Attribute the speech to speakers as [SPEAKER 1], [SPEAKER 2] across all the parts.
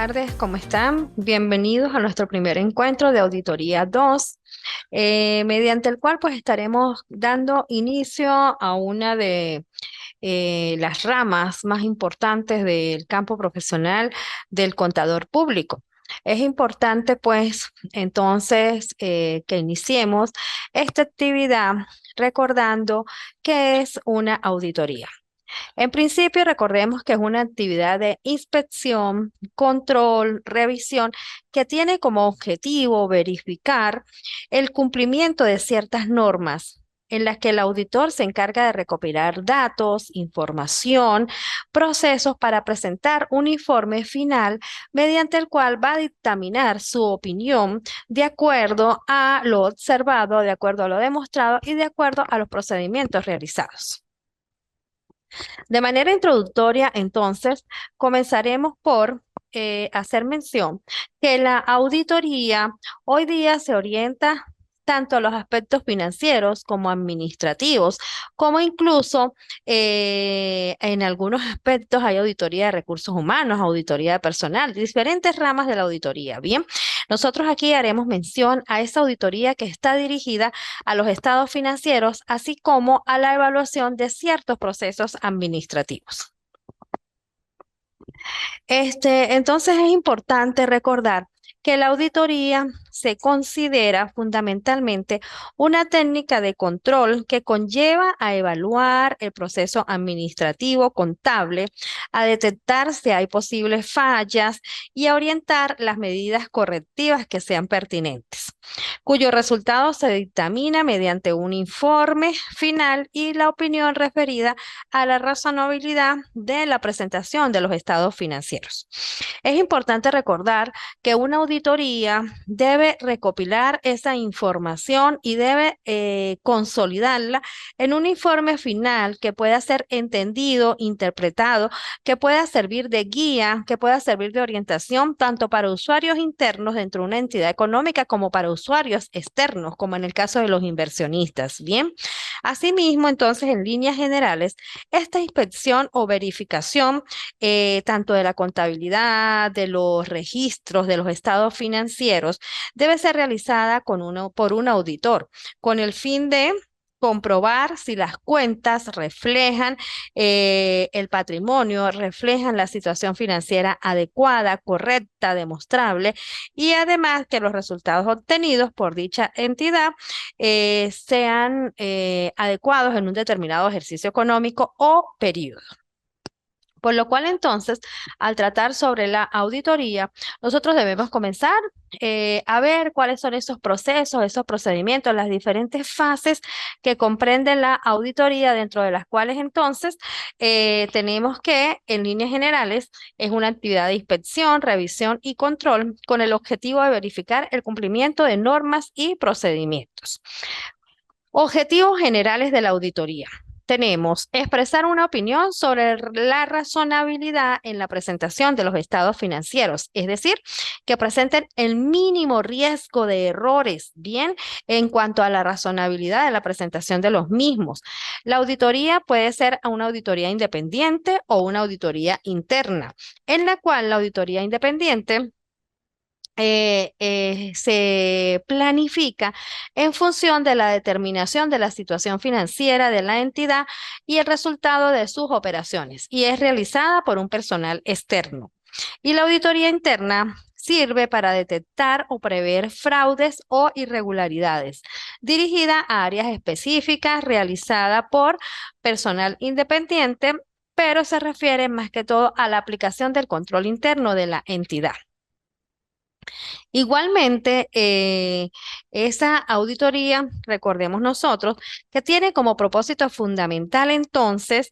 [SPEAKER 1] tardes, ¿cómo están? Bienvenidos a nuestro primer encuentro de Auditoría 2, mediante el cual pues estaremos dando inicio a una de las ramas más importantes del campo profesional del contador público. Es importante pues entonces que iniciemos esta actividad recordando que es una auditoría. En principio, recordemos que es una actividad de inspección, control, revisión, que tiene como objetivo verificar el cumplimiento de ciertas normas en las que el auditor se encarga de recopilar datos, información, procesos para presentar un informe final mediante el cual va a dictaminar su opinión de acuerdo a lo observado, de acuerdo a lo demostrado y de acuerdo a los procedimientos realizados. De manera introductoria, entonces, comenzaremos por hacer mención que la auditoría hoy día se orienta tanto a los aspectos financieros como administrativos, como incluso en algunos aspectos hay auditoría de recursos humanos, auditoría de personal, diferentes ramas de la auditoría. Bien, nosotros aquí haremos mención a esa auditoría que está dirigida a los estados financieros, así como a la evaluación de ciertos procesos administrativos. Entonces es importante recordar que la auditoría se considera fundamentalmente una técnica de control que conlleva a evaluar el proceso administrativo contable, a detectar si hay posibles fallas y a orientar las medidas correctivas que sean pertinentes, cuyo resultado se dictamina mediante un informe final y la opinión referida a la razonabilidad de la presentación de los estados financieros. Es importante recordar que una auditoría debe recopilar esa información y debe consolidarla en un informe final que pueda ser entendido, interpretado, que pueda servir de guía, que pueda servir de orientación tanto para usuarios internos dentro de una entidad económica como para usuarios externos, como en el caso de los inversionistas. Bien, asimismo, entonces, en líneas generales, esta inspección o verificación tanto de la contabilidad, de los registros, de los estados financieros, debe ser realizada por un auditor, con el fin de comprobar si las cuentas reflejan el patrimonio, reflejan la situación financiera adecuada, correcta, demostrable, y además que los resultados obtenidos por dicha entidad sean adecuados en un determinado ejercicio económico o periodo. Por lo cual entonces, al tratar sobre la auditoría, nosotros debemos comenzar a ver cuáles son esos procesos, esos procedimientos, las diferentes fases que comprenden la auditoría, dentro de las cuales entonces tenemos que, en líneas generales, es una actividad de inspección, revisión y control con el objetivo de verificar el cumplimiento de normas y procedimientos. Objetivos generales de la auditoría. Tenemos expresar una opinión sobre la razonabilidad en la presentación de los estados financieros, es decir, que presenten el mínimo riesgo de errores, bien, en cuanto a la razonabilidad de la presentación de los mismos. La auditoría puede ser una auditoría independiente o una auditoría interna, en la cual la auditoría independiente se planifica en función de la determinación de la situación financiera de la entidad y el resultado de sus operaciones, y es realizada por un personal externo. Y la auditoría interna sirve para detectar o prever fraudes o irregularidades, dirigida a áreas específicas, realizada por personal independiente, pero se refiere más que todo a la aplicación del control interno de la entidad. Igualmente, esa auditoría, recordemos nosotros, que tiene como propósito fundamental entonces,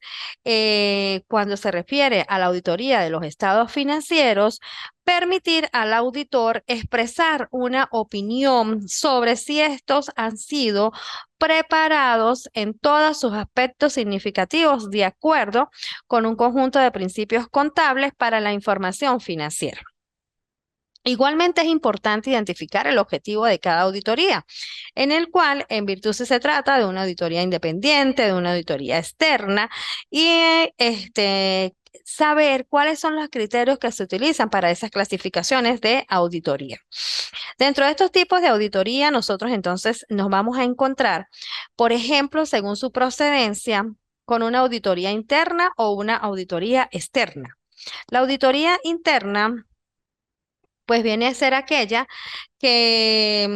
[SPEAKER 1] cuando se refiere a la auditoría de los estados financieros, permitir al auditor expresar una opinión sobre si estos han sido preparados en todos sus aspectos significativos de acuerdo con un conjunto de principios contables para la información financiera. Igualmente es importante identificar el objetivo de cada auditoría, en el cual, en virtud si se trata de una auditoría independiente, de una auditoría externa, y saber cuáles son los criterios que se utilizan para esas clasificaciones de auditoría. Dentro de estos tipos de auditoría, nosotros entonces nos vamos a encontrar, por ejemplo, según su procedencia, con una auditoría interna o una auditoría externa. La auditoría interna, pues viene a ser aquella que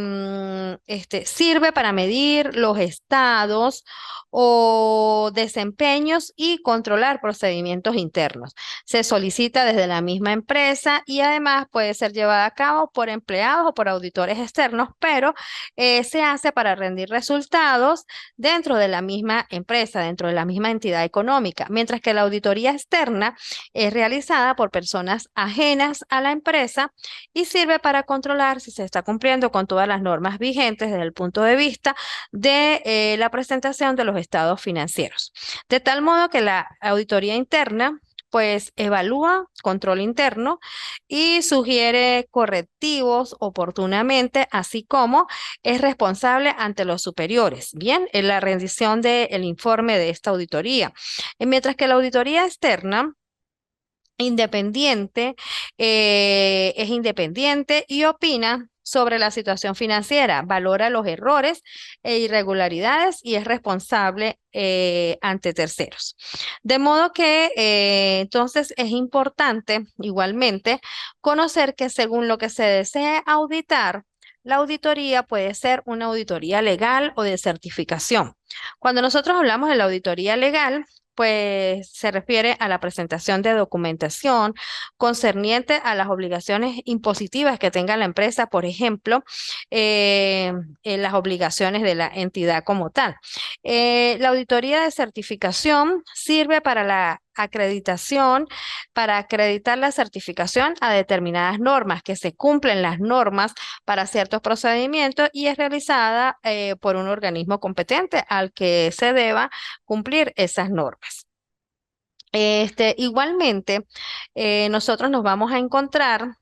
[SPEAKER 1] sirve para medir los estados o desempeños y controlar procedimientos internos. Se solicita desde la misma empresa y además puede ser llevada a cabo por empleados o por auditores externos, pero se hace para rendir resultados dentro de la misma empresa, dentro de la misma entidad económica, mientras que la auditoría externa es realizada por personas ajenas a la empresa y sirve para controlar si se está cumpliendo con todas las normas vigentes desde el punto de vista de la presentación de los estados financieros. De tal modo que la auditoría interna pues evalúa control interno y sugiere correctivos oportunamente, así como es responsable ante los superiores, bien, en la rendición del informe de esta auditoría. Mientras que la auditoría externa independiente, es independiente y opina sobre la situación financiera, valora los errores e irregularidades y es responsable ante terceros. De modo que entonces es importante igualmente conocer que según lo que se desee auditar, la auditoría puede ser una auditoría legal o de certificación. Cuando nosotros hablamos de la auditoría legal, pues se refiere a la presentación de documentación concerniente a las obligaciones impositivas que tenga la empresa, por ejemplo, en las obligaciones de la entidad como tal. La auditoría de certificación sirve para la acreditación, para acreditar la certificación a determinadas normas, que se cumplen las normas para ciertos procedimientos y es realizada por un organismo competente al que se deba cumplir esas normas. Igualmente, nosotros nos vamos a encontrar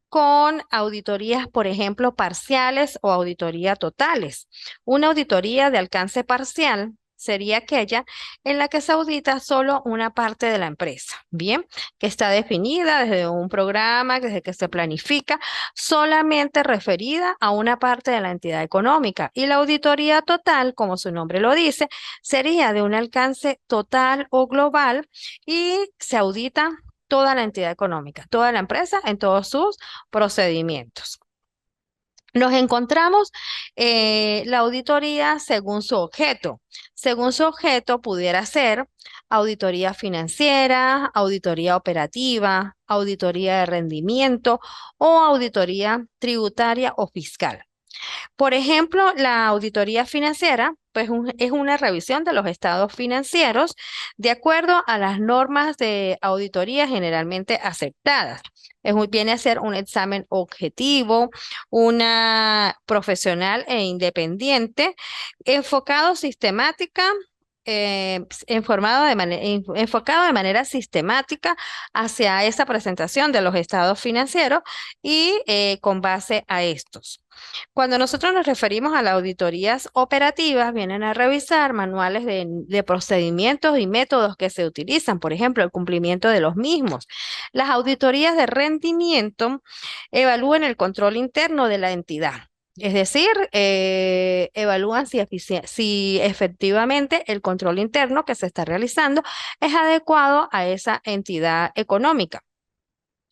[SPEAKER 1] con auditorías, por ejemplo, parciales o auditoría totales. Una auditoría de alcance parcial sería aquella en la que se audita solo una parte de la empresa, bien, que está definida desde un programa, desde que se planifica, solamente referida a una parte de la entidad económica. Y la auditoría total, como su nombre lo dice, sería de un alcance total o global y se audita toda la entidad económica, toda la empresa en todos sus procedimientos. Nos encontramos la auditoría según su objeto. Según su objeto pudiera ser auditoría financiera, auditoría operativa, auditoría de rendimiento o auditoría tributaria o fiscal. Por ejemplo, la auditoría financiera, pues es una revisión de los estados financieros de acuerdo a las normas de auditoría generalmente aceptadas. Viene a ser un examen objetivo, una profesional e independiente, enfocado sistemática. Enfocado de manera sistemática hacia esa presentación de los estados financieros y con base a estos. Cuando nosotros nos referimos a las auditorías operativas, vienen a revisar manuales de procedimientos y métodos que se utilizan, por ejemplo, el cumplimiento de los mismos. Las auditorías de rendimiento evalúan el control interno de la entidad. Es decir, evalúan si efectivamente el control interno que se está realizando es adecuado a esa entidad económica.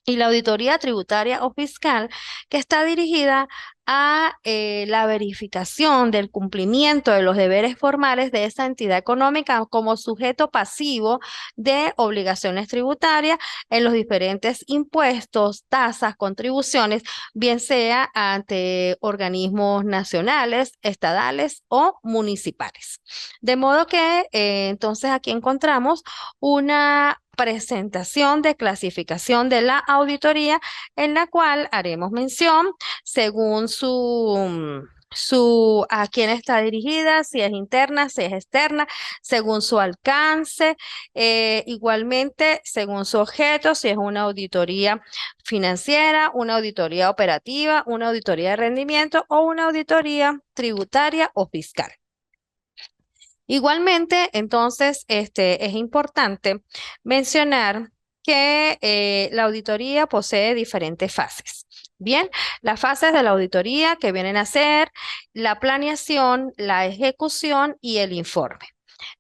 [SPEAKER 1] Y la auditoría tributaria o fiscal, que está dirigida a la verificación del cumplimiento de los deberes formales de esa entidad económica como sujeto pasivo de obligaciones tributarias en los diferentes impuestos, tasas, contribuciones, bien sea ante organismos nacionales, estadales o municipales. De modo que entonces aquí encontramos una presentación de clasificación de la auditoría en la cual haremos mención según a quién está dirigida, si es interna, si es externa, según su alcance, igualmente según su objeto, si es una auditoría financiera, una auditoría operativa, una auditoría de rendimiento o una auditoría tributaria o fiscal. Igualmente, entonces, es importante mencionar que la auditoría posee diferentes fases. Bien, las fases de la auditoría que vienen a ser la planeación, la ejecución y el informe.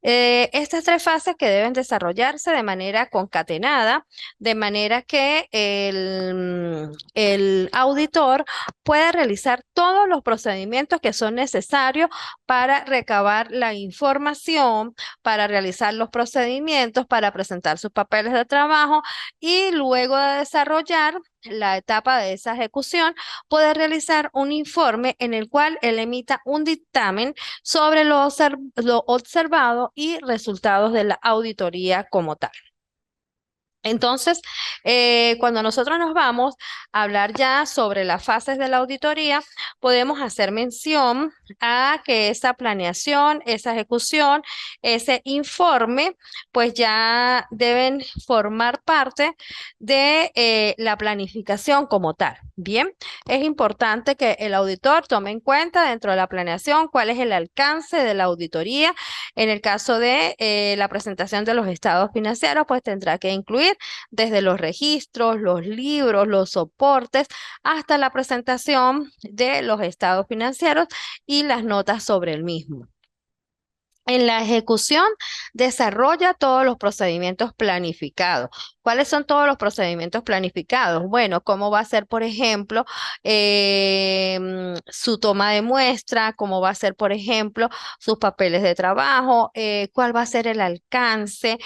[SPEAKER 1] Estas tres fases que deben desarrollarse de manera concatenada, de manera que el auditor pueda realizar todos los procedimientos que son necesarios para recabar la información, para realizar los procedimientos, para presentar sus papeles de trabajo y luego de desarrollar la etapa de esa ejecución, poder realizar un informe en el cual él emita un dictamen sobre lo observado y resultados de la auditoría como tal. Entonces, cuando nosotros nos vamos a hablar ya sobre las fases de la auditoría, podemos hacer mención a que esa planeación, esa ejecución, ese informe, pues ya deben formar parte de la planificación como tal. Bien, es importante que el auditor tome en cuenta dentro de la planeación cuál es el alcance de la auditoría. En el caso de la presentación de los estados financieros, pues tendrá que incluir desde los registros, los libros, los soportes, hasta la presentación de los estados financieros y las notas sobre el mismo. En la ejecución, desarrolla todos los procedimientos planificados. ¿Cuáles son todos los procedimientos planificados? Bueno, cómo va a ser, por ejemplo, su toma de muestra, cómo va a ser, por ejemplo, sus papeles de trabajo, cuál va a ser el alcance,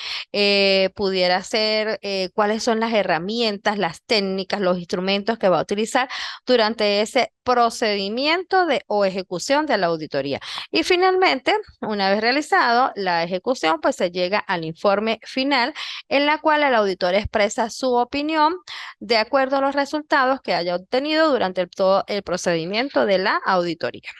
[SPEAKER 1] pudiera ser cuáles son las herramientas, las técnicas, los instrumentos que va a utilizar durante ese procedimiento de o ejecución de la auditoría. Y finalmente, una vez realizado la ejecución, pues se llega al informe final en la cual el auditor expresa su opinión de acuerdo a los resultados que haya obtenido durante todo el procedimiento de la auditoría.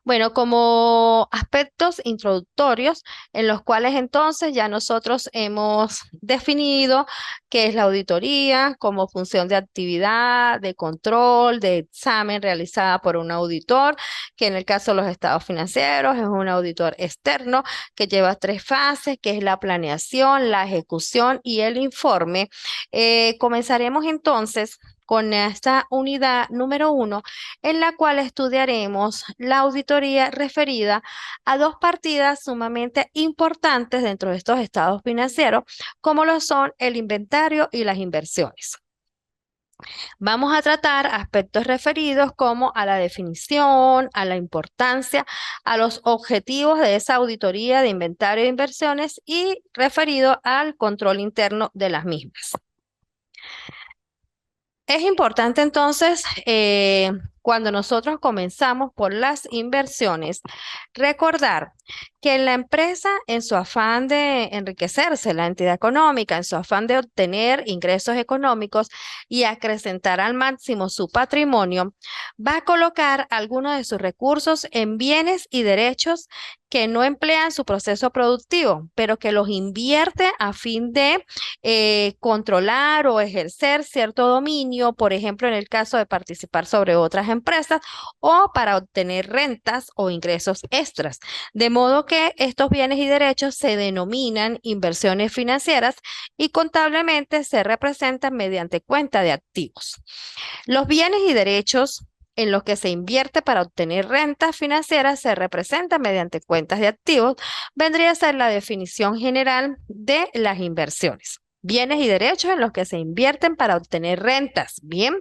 [SPEAKER 1] Bueno, como aspectos introductorios en los cuales entonces ya nosotros hemos definido qué es la auditoría como función de actividad, de control, de examen realizada por un auditor, que en el caso de los estados financieros es un auditor externo que lleva tres fases, que es la planeación, la ejecución y el informe. Comenzaremos entonces con esta unidad número 1, en la cual estudiaremos la auditoría referida a dos partidas sumamente importantes dentro de estos estados financieros, como lo son el inventario y las inversiones. Vamos a tratar aspectos referidos como a la definición, a la importancia, a los objetivos de esa auditoría de inventario e inversiones y referido al control interno de las mismas. Es importante entonces, cuando nosotros comenzamos por las inversiones, recordar que la empresa en su afán de enriquecerse, la entidad económica en su afán de obtener ingresos económicos y acrecentar al máximo su patrimonio, va a colocar algunos de sus recursos en bienes y derechos que no emplean su proceso productivo, pero que los invierte a fin de controlar o ejercer cierto dominio, por ejemplo, en el caso de participar sobre otras empresas o para obtener rentas o ingresos extras. De modo que estos bienes y derechos se denominan inversiones financieras y contablemente se representan mediante cuenta de activos. Los bienes y derechos en los que se invierte para obtener rentas financieras se representan mediante cuentas de activos, vendría a ser la definición general de las inversiones. Bienes y derechos en los que se invierten para obtener rentas, bien,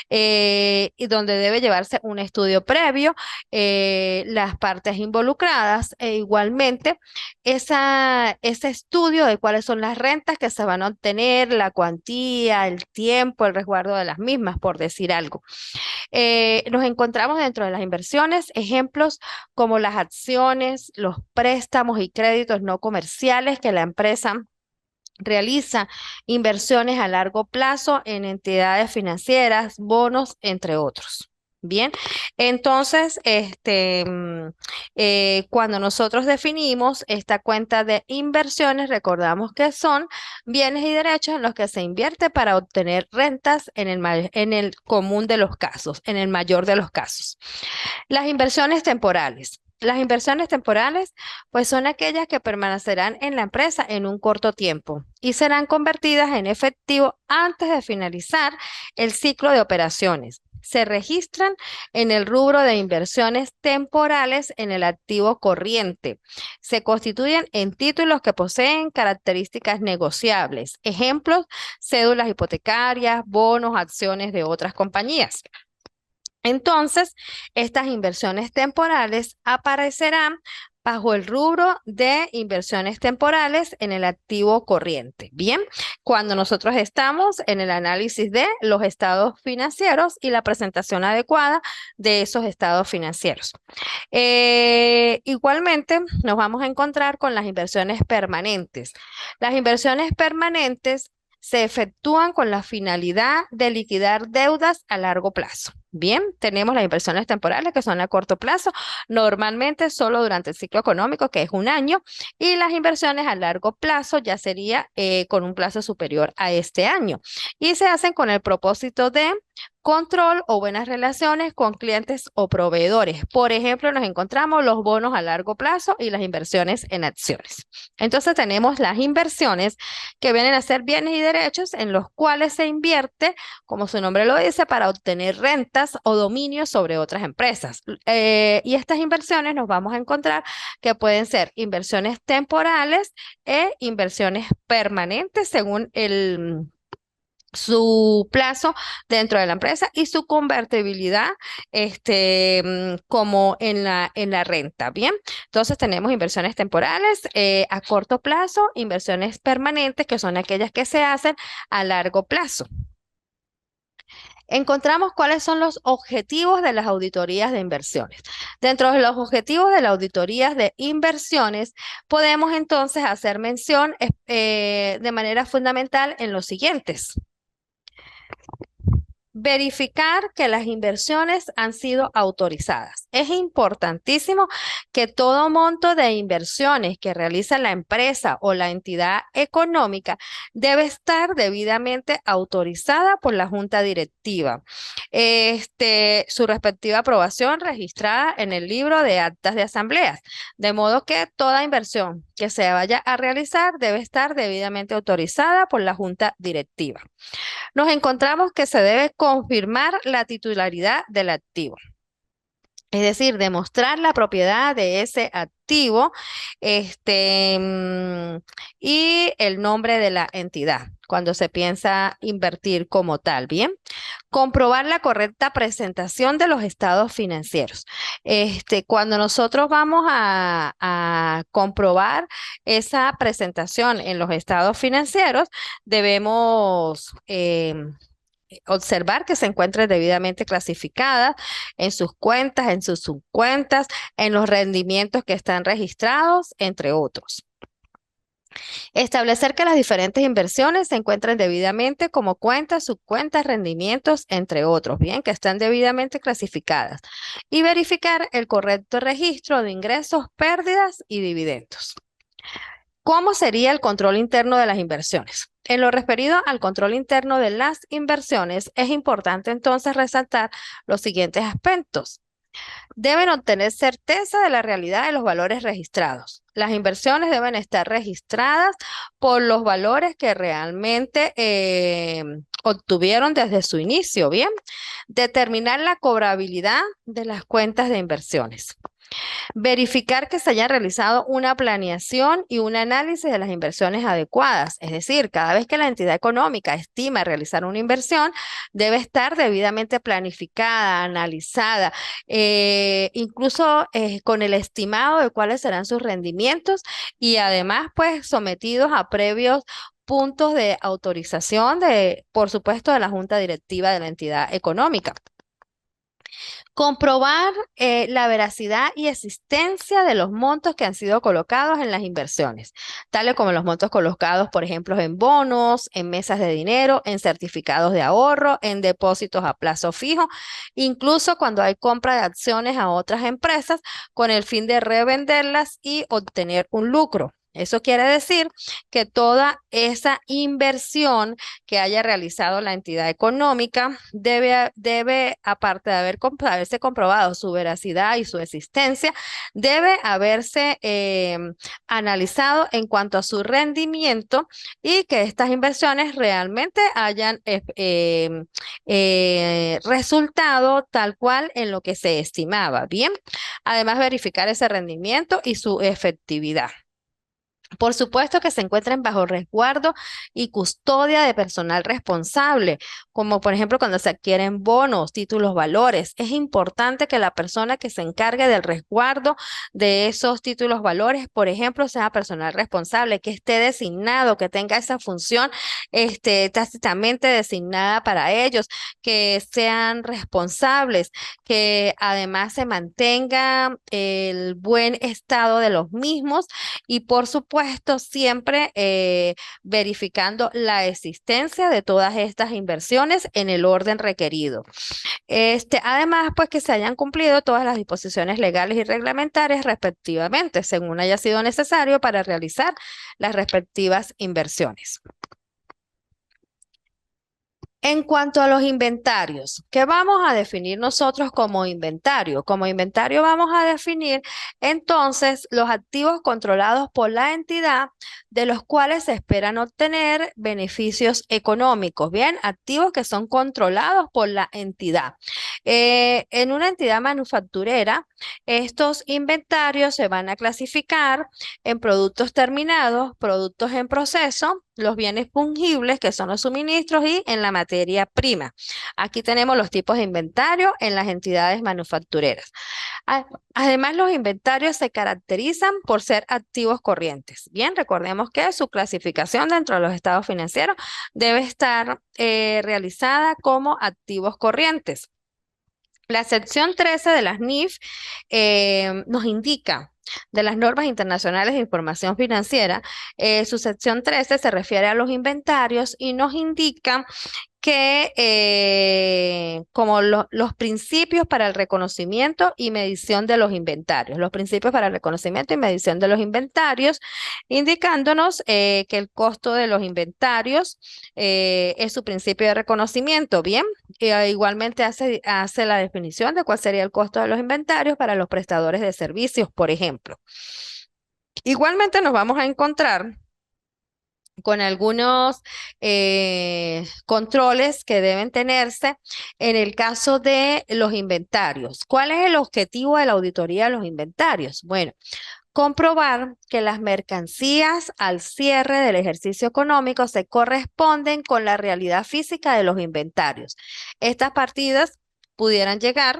[SPEAKER 1] y donde debe llevarse un estudio previo, las partes involucradas e igualmente ese estudio de cuáles son las rentas que se van a obtener, la cuantía, el tiempo, el resguardo de las mismas, por decir algo. Nos encontramos dentro de las inversiones ejemplos como las acciones, los préstamos y créditos no comerciales que la empresa realiza, inversiones a largo plazo en entidades financieras, bonos, entre otros. Bien, entonces, cuando nosotros definimos esta cuenta de inversiones, recordamos que son bienes y derechos en los que se invierte para obtener rentas en el común de los casos, en el mayor de los casos. Las inversiones temporales. Las inversiones temporales, pues son aquellas que permanecerán en la empresa en un corto tiempo y serán convertidas en efectivo antes de finalizar el ciclo de operaciones. Se registran en el rubro de inversiones temporales en el activo corriente. Se constituyen en títulos que poseen características negociables. Ejemplos, cédulas hipotecarias, bonos, acciones de otras compañías. Entonces, estas inversiones temporales aparecerán bajo el rubro de inversiones temporales en el activo corriente. Bien, cuando nosotros estamos en el análisis de los estados financieros y la presentación adecuada de esos estados financieros. Igualmente, nos vamos a encontrar con las inversiones permanentes. Las inversiones permanentes se efectúan con la finalidad de liquidar deudas a largo plazo. Bien, tenemos las inversiones temporales que son a corto plazo, normalmente solo durante el ciclo económico, que es un año, y las inversiones a largo plazo ya sería con un plazo superior a este año. Y se hacen con el propósito de control o buenas relaciones con clientes o proveedores. Por ejemplo, nos encontramos los bonos a largo plazo y las inversiones en acciones. Entonces tenemos las inversiones que vienen a ser bienes y derechos en los cuales se invierte, como su nombre lo dice, para obtener rentas o dominio sobre otras empresas. Y estas inversiones nos vamos a encontrar que pueden ser inversiones temporales e inversiones permanentes según su plazo dentro de la empresa y su convertibilidad como en la renta. Bien, entonces tenemos inversiones temporales a corto plazo, inversiones permanentes, que son aquellas que se hacen a largo plazo. Encontramos cuáles son los objetivos de las auditorías de inversiones. Dentro de los objetivos de las auditorías de inversiones, podemos entonces hacer mención de manera fundamental en los siguientes. Verificar que las inversiones han sido autorizadas. Es importantísimo que todo monto de inversiones que realiza la empresa o la entidad económica debe estar debidamente autorizada por la junta directiva. Su respectiva aprobación registrada en el libro de actas de asambleas. De modo que toda inversión que se vaya a realizar debe estar debidamente autorizada por la junta directiva. Nos encontramos que se debe confirmar la titularidad del activo. Es decir, demostrar la propiedad de ese activo y el nombre de la entidad cuando se piensa invertir como tal, ¿bien? Comprobar la correcta presentación de los estados financieros. Cuando nosotros vamos a comprobar esa presentación en los estados financieros, debemos observar que se encuentre debidamente clasificada en sus cuentas, en sus subcuentas, en los rendimientos que están registrados, entre otros. Establecer que las diferentes inversiones se encuentren debidamente como cuentas, subcuentas, rendimientos, entre otros, bien, que están debidamente clasificadas. Y verificar el correcto registro de ingresos, pérdidas y dividendos. ¿Cómo sería el control interno de las inversiones? En lo referido al control interno de las inversiones, es importante entonces resaltar los siguientes aspectos. Deben obtener certeza de la realidad de los valores registrados. Las inversiones deben estar registradas por los valores que realmente obtuvieron desde su inicio, ¿bien? Determinar la cobrabilidad de las cuentas de inversiones. Verificar que se haya realizado una planeación y un análisis de las inversiones adecuadas. Es decir, cada vez que la entidad económica estima realizar una inversión, debe estar debidamente planificada, analizada, incluso con el estimado de cuáles serán sus rendimientos y además, pues, sometidos a previos puntos de autorización por supuesto, de la junta directiva de la entidad económica. Comprobar la veracidad y existencia de los montos que han sido colocados en las inversiones, tales como los montos colocados, por ejemplo, en bonos, en mesas de dinero, en certificados de ahorro, en depósitos a plazo fijo, incluso cuando hay compra de acciones a otras empresas con el fin de revenderlas y obtener un lucro. Eso quiere decir que toda esa inversión que haya realizado la entidad económica debe, aparte de haberse comprobado su veracidad y su existencia, debe haberse analizado en cuanto a su rendimiento y que estas inversiones realmente hayan resultado tal cual en lo que se estimaba. Bien, además verificar ese rendimiento y su efectividad. Por supuesto que se encuentren bajo resguardo y custodia de personal responsable, como por ejemplo cuando se adquieren bonos, títulos, valores. Es importante que la persona que se encargue del resguardo de esos títulos, valores, por ejemplo, sea personal responsable, que esté designado, que tenga esa función tácitamente designada para ellos, que sean responsables, que además se mantenga el buen estado de los mismos y por supuesto siempre verificando la existencia de todas estas inversiones en el orden requerido. Además, pues que se hayan cumplido todas las disposiciones legales y reglamentarias respectivamente, según haya sido necesario para realizar las respectivas inversiones. En cuanto a los inventarios, ¿qué vamos a definir nosotros como inventario? Como inventario vamos a definir entonces los activos controlados por la entidad de los cuales se esperan obtener beneficios económicos, ¿bien? Activos que son controlados por la entidad. En una entidad manufacturera, estos inventarios se van a clasificar en productos terminados, productos en proceso, los bienes fungibles, que son los suministros, y en la materia prima. Aquí tenemos los tipos de inventario en las entidades manufactureras. Además, los inventarios se caracterizan por ser activos corrientes. Bien, recordemos que su clasificación dentro de los estados financieros debe estar realizada como activos corrientes. La sección 13 de las NIF nos indica de las normas internacionales de información financiera, su sección 13 se refiere a los inventarios y nos indica que como los principios para el reconocimiento y medición de los inventarios, los principios para el reconocimiento y medición de los inventarios, indicándonos que el costo de los inventarios es su principio de reconocimiento. Bien, igualmente hace la definición de cuál sería el costo de los inventarios para los prestadores de servicios, por ejemplo. Igualmente nos vamos a encontrar con algunos controles que deben tenerse en el caso de los inventarios. ¿Cuál es el objetivo de la auditoría de los inventarios? Bueno, comprobar que las mercancías al cierre del ejercicio económico se corresponden con la realidad física de los inventarios. Estas partidas pudieran llegar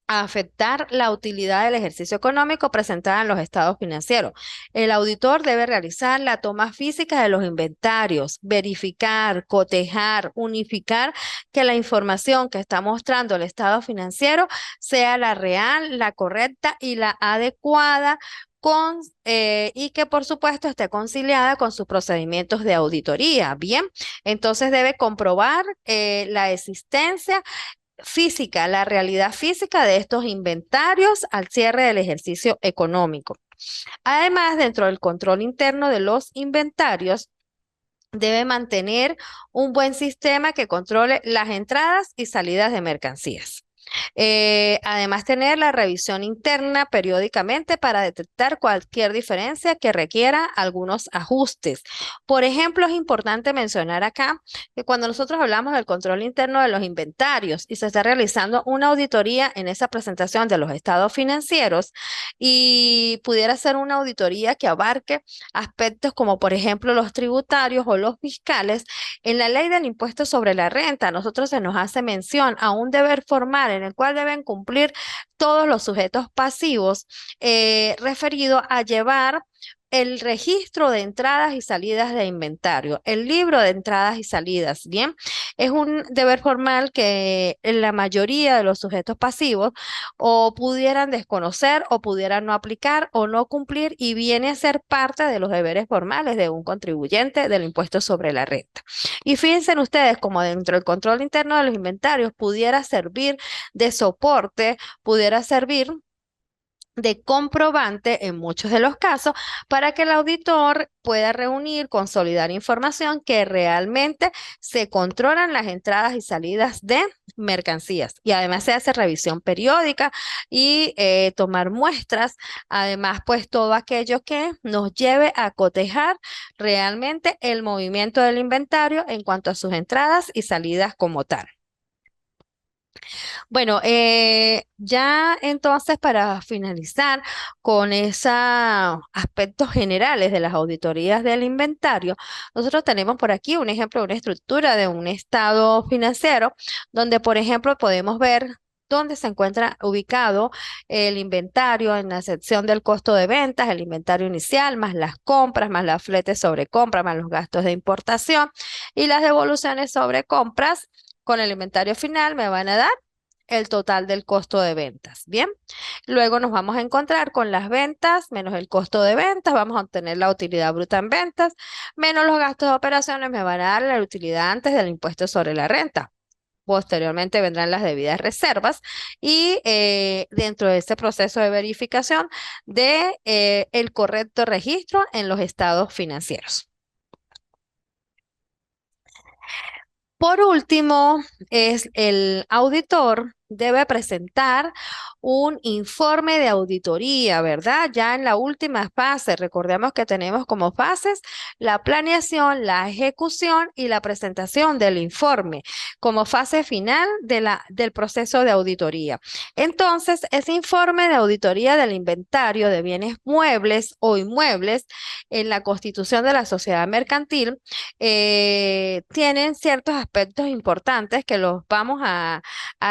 [SPEAKER 1] a afectar la utilidad del ejercicio económico presentada en los estados financieros. El auditor debe realizar la toma física de los inventarios, verificar, cotejar, unificar que la información que está mostrando el estado financiero sea la real, la correcta y la adecuada y que por supuesto esté conciliada con sus procedimientos de auditoría. Bien, entonces debe comprobar la existencia física, la realidad física de estos inventarios al cierre del ejercicio económico. Además, dentro del control interno de los inventarios, debe mantener un buen sistema que controle las entradas y salidas de mercancías. Además, tener la revisión interna periódicamente para detectar cualquier diferencia que requiera algunos ajustes. Por ejemplo, es importante mencionar acá que cuando nosotros hablamos del control interno de los inventarios y se está realizando una auditoría en esa presentación de los estados financieros y pudiera ser una auditoría que abarque aspectos como, por ejemplo, los tributarios o los fiscales, en la ley del impuesto sobre la renta, a nosotros se nos hace mención a un deber formal en el cual deben cumplir todos los sujetos pasivos referido a llevar el registro de entradas y salidas de inventario, el libro de entradas y salidas, ¿bien? Es un deber formal que la mayoría de los sujetos pasivos o pudieran desconocer o pudieran no aplicar o no cumplir y viene a ser parte de los deberes formales de un contribuyente del impuesto sobre la renta. Y fíjense ustedes como dentro del control interno de los inventarios pudiera servir de soporte, pudiera servir de comprobante en muchos de los casos para que el auditor pueda reunir, consolidar información que realmente se controlan las entradas y salidas de mercancías. Y además se hace revisión periódica y tomar muestras. Además, pues todo aquello que nos lleve a cotejar realmente el movimiento del inventario en cuanto a sus entradas y salidas como tal. Bueno, ya entonces para finalizar con esos aspectos generales de las auditorías del inventario, nosotros tenemos por aquí un ejemplo de una estructura de un estado financiero, donde por ejemplo podemos ver dónde se encuentra ubicado el inventario en la sección del costo de ventas, el inventario inicial, más las compras, más la flete sobre compra, más los gastos de importación y las devoluciones sobre compras. Con el inventario final me van a dar el total del costo de ventas. Bien, luego nos vamos a encontrar con las ventas menos el costo de ventas, vamos a obtener la utilidad bruta en ventas, menos los gastos de operaciones, me van a dar la utilidad antes del impuesto sobre la renta. Posteriormente vendrán las debidas reservas y dentro de este proceso de verificación de el correcto registro en los estados financieros. Por último, es el auditor debe presentar un informe de auditoría, ¿verdad? Ya en la última fase, recordemos que tenemos como fases la planeación, la ejecución y la presentación del informe como fase final del proceso de auditoría. Entonces, ese informe de auditoría del inventario de bienes muebles o inmuebles en la constitución de la sociedad mercantil tienen ciertos aspectos importantes que los vamos a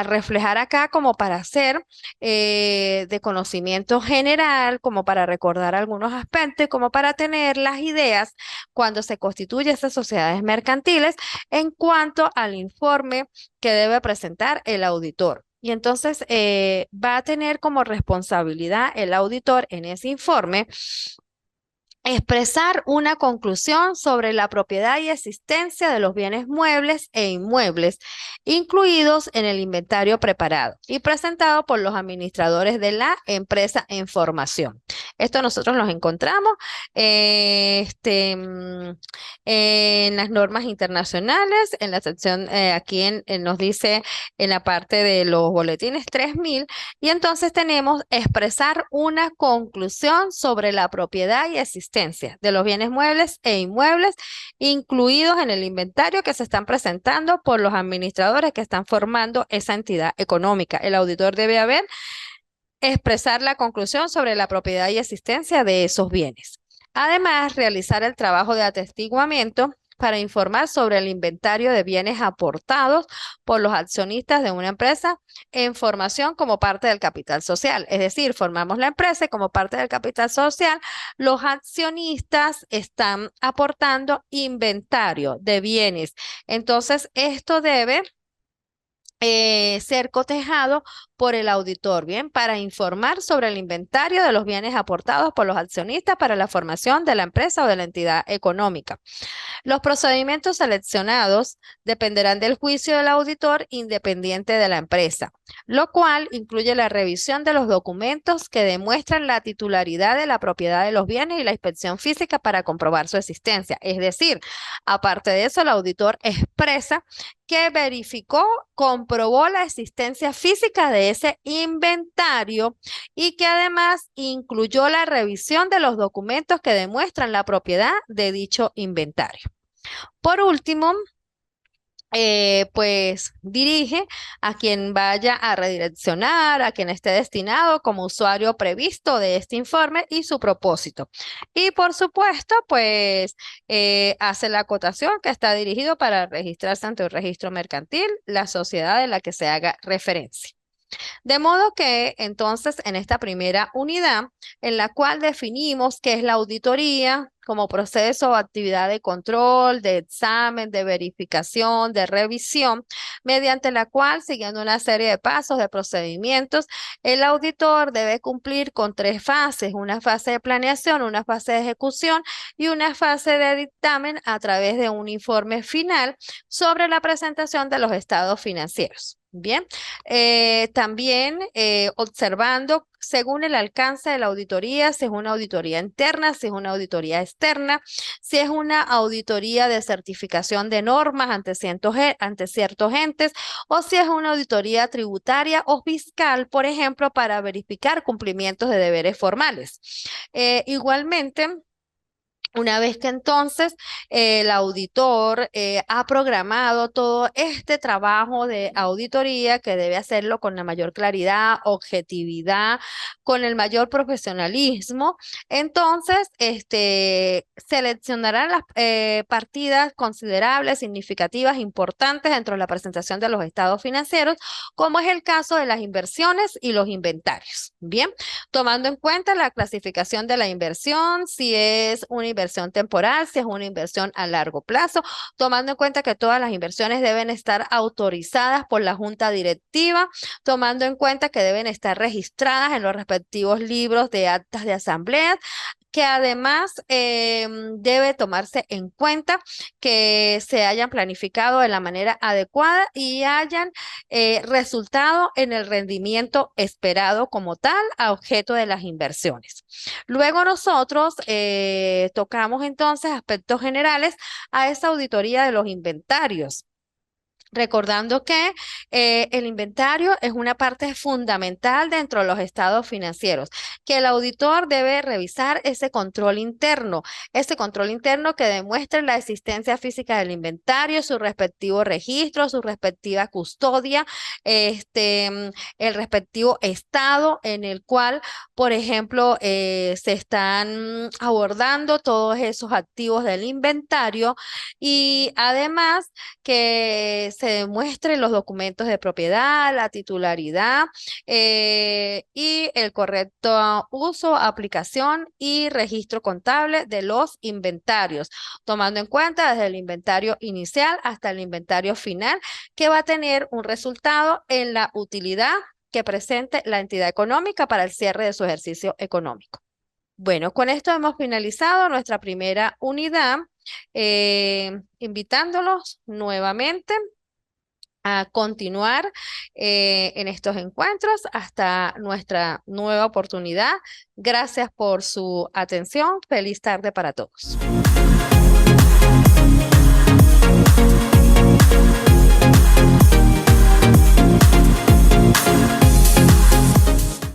[SPEAKER 1] reflejar acá como para hacer de conocimiento general, como para recordar algunos aspectos, como para tener las ideas cuando se constituye esas sociedades mercantiles en cuanto al informe que debe presentar el auditor. Y entonces va a tener como responsabilidad el auditor en ese informe expresar una conclusión sobre la propiedad y existencia de los bienes muebles e inmuebles incluidos en el inventario preparado y presentado por los administradores de la empresa en formación. Esto nosotros los encontramos en las normas internacionales, en la sección aquí nos dice en la parte de los boletines 3000 y entonces tenemos expresar una conclusión sobre la propiedad y existencia de los bienes muebles e inmuebles incluidos en el inventario que se están presentando por los administradores que están formando esa entidad económica. El auditor debe expresar la conclusión sobre la propiedad y existencia de esos bienes. Además, realizar el trabajo de atestiguamiento para informar sobre el inventario de bienes aportados por los accionistas de una empresa en formación como parte del capital social. Es decir, formamos la empresa y como parte del capital social, los accionistas están aportando inventario de bienes. Entonces, esto debe ser cotejado por el auditor, bien, para informar sobre el inventario de los bienes aportados por los accionistas para la formación de la empresa o de la entidad económica. Los procedimientos seleccionados dependerán del juicio del auditor independiente de la empresa, lo cual incluye la revisión de los documentos que demuestran la titularidad de la propiedad de los bienes y la inspección física para comprobar su existencia. Es decir, aparte de eso, el auditor expresa que verificó, comprobó la existencia física de ese inventario y que además incluyó la revisión de los documentos que demuestran la propiedad de dicho inventario. Por último, pues dirige a quien vaya a redireccionar, a quien esté destinado como usuario previsto de este informe y su propósito. Y por supuesto, pues hace la acotación que está dirigido para registrarse ante un registro mercantil, la sociedad de la que se haga referencia. De modo que entonces en esta primera unidad, en la cual definimos qué es la auditoría como proceso o actividad de control, de examen, de verificación, de revisión, mediante la cual, siguiendo una serie de pasos, de procedimientos, el auditor debe cumplir con tres fases, una fase de planeación, una fase de ejecución y una fase de dictamen a través de un informe final sobre la presentación de los estados financieros. Bien, también observando según el alcance de la auditoría, si es una auditoría interna, si es una auditoría externa, si es una auditoría de certificación de normas ante ciertos entes, o si es una auditoría tributaria o fiscal, por ejemplo, para verificar cumplimientos de deberes formales. Igualmente, una vez que entonces el auditor ha programado todo este trabajo de auditoría, que debe hacerlo con la mayor claridad, objetividad, con el mayor profesionalismo, entonces seleccionará las partidas considerables, significativas, importantes dentro de la presentación de los estados financieros, como es el caso de las inversiones y los inventarios. Bien, tomando en cuenta la clasificación de la inversión, si es una inversión temporal, si es una inversión a largo plazo, tomando en cuenta que todas las inversiones deben estar autorizadas por la junta directiva, tomando en cuenta que deben estar registradas en los respectivos libros de actas de asamblea, que además debe tomarse en cuenta que se hayan planificado de la manera adecuada y hayan resultado en el rendimiento esperado como tal a objeto de las inversiones. Luego nosotros tocamos entonces aspectos generales a esa auditoría de los inventarios. Recordando que el inventario es una parte fundamental dentro de los estados financieros, que el auditor debe revisar ese control interno que demuestre la existencia física del inventario, su respectivo registro, su respectiva custodia, el respectivo estado en el cual, por ejemplo, se están abordando todos esos activos del inventario y además que se demuestren los documentos de propiedad, la titularidad y el correcto uso, aplicación y registro contable de los inventarios, tomando en cuenta desde el inventario inicial hasta el inventario final, que va a tener un resultado en la utilidad que presente la entidad económica para el cierre de su ejercicio económico. Bueno, con esto hemos finalizado nuestra primera unidad, invitándolos nuevamente a continuar en estos encuentros hasta nuestra nueva oportunidad. Gracias por su atención. Feliz tarde para todos.